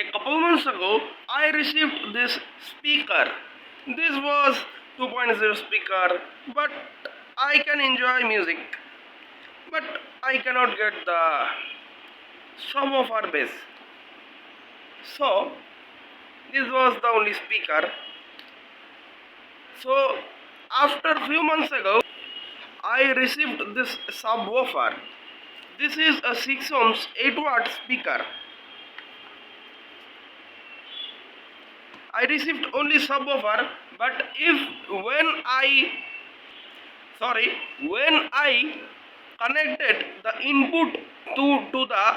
A couple months ago, I received this speaker. This was 2.0 speaker, but I can enjoy music. But I cannot get the subwoofer bass. So this was the only speaker. So after few months ago, I received this subwoofer. This is a 6 ohms 8 watt speaker. I received only subwoofer, but when I connected the input to the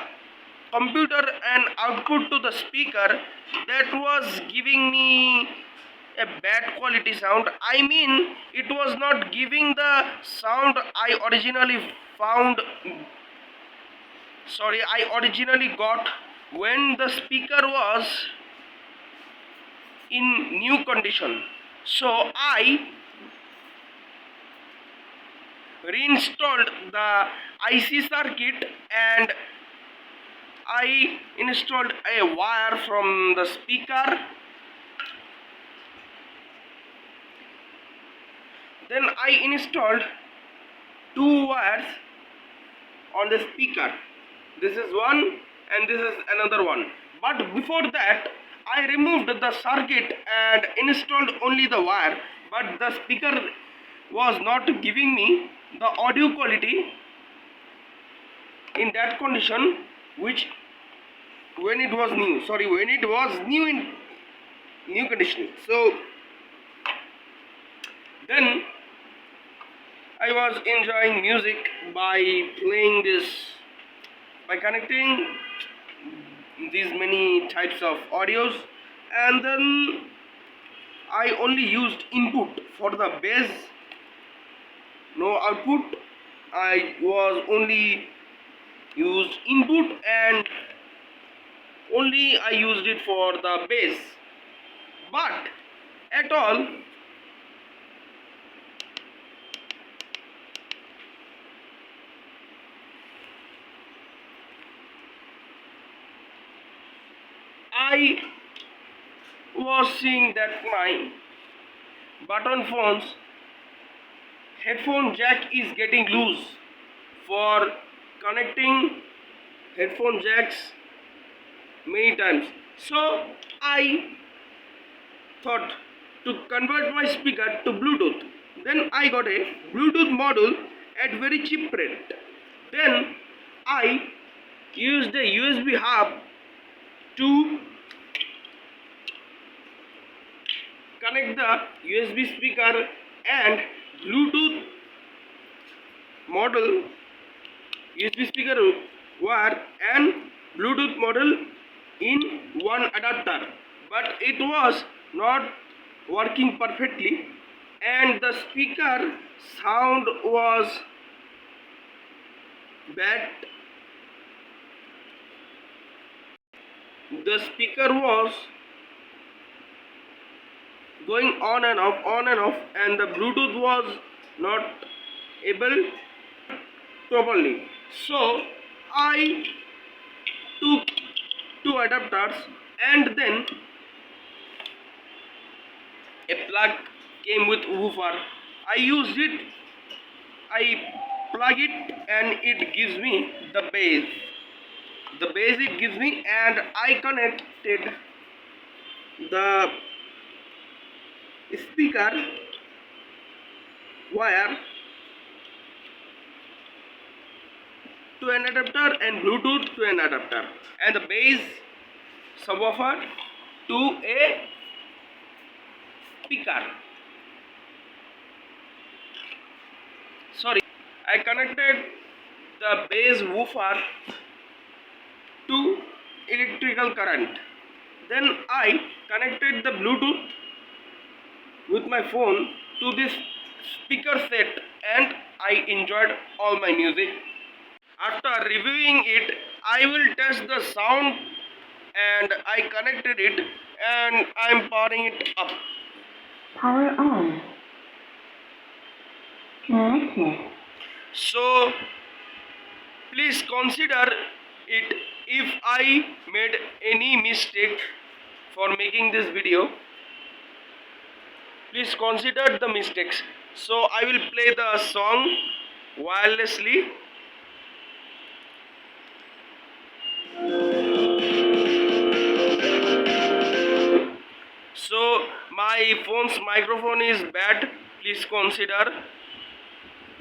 computer and output to the speaker, that was giving me a bad quality sound. I mean, it was not giving the sound I originally got when the speaker was in new condition. So I reinstalled the IC circuit and I installed a wire from the speaker. Then I installed two wires on the speaker. This is one and this is another one. But before that, I removed the circuit and installed only the wire. But the speaker was not giving me the audio quality in that condition, which when it was new in new condition. So then I was enjoying music by connecting these many types of audios, and then I only used input for the bass, no output. I was only used input and only I used it for the bass. But at all, I was seeing that my button phone's headphone jack is getting loose for connecting headphone jacks many times. So I thought to convert my speaker to Bluetooth. Then I got a Bluetooth module at very cheap rate. Then I used a USB hub to connect the USB speaker and Bluetooth model, USB speaker wire and Bluetooth model in one adapter, but it was not working perfectly and the speaker sound was bad. The speaker was going on and off, and the Bluetooth was not able properly. So I took two adapters and then a plug came with woofer. I used it, I plug it and it gives me the bass. The bass it gives me, and I connected the speaker wire to an adapter and Bluetooth to an adapter, and the bass subwoofer to a speaker. I connected the bass woofer to electrical current. Then I connected the Bluetooth with my phone to this speaker set and I enjoyed all my music. After reviewing it, I will test the sound and I connected it and I am powering it up. Power on. Connected. So please consider it. If I made any mistake for making this video, please consider the mistakes. So I will play the song wirelessly. So my phone's microphone is bad. Please consider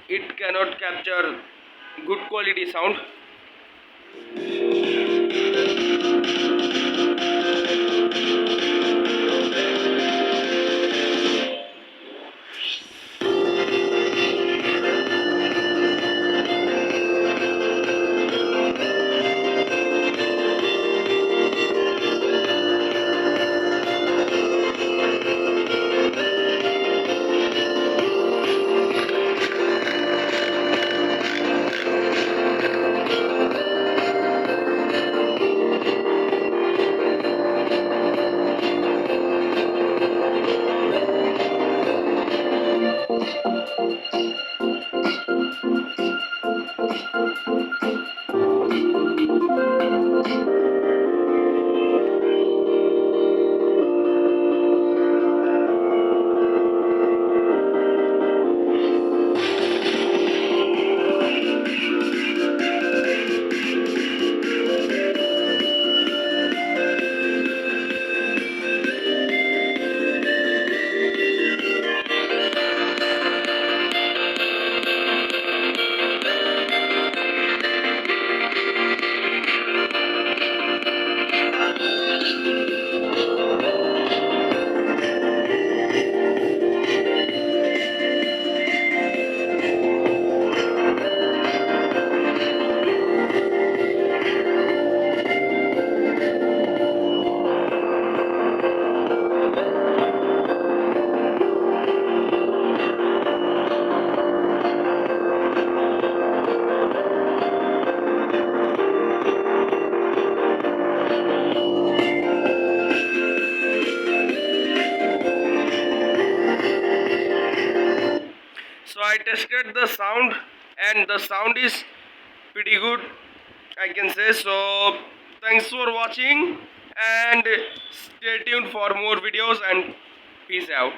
it cannot capture good quality sound. So I tested the sound and the sound is pretty good, I can say. So thanks for watching and stay tuned for more videos and peace out.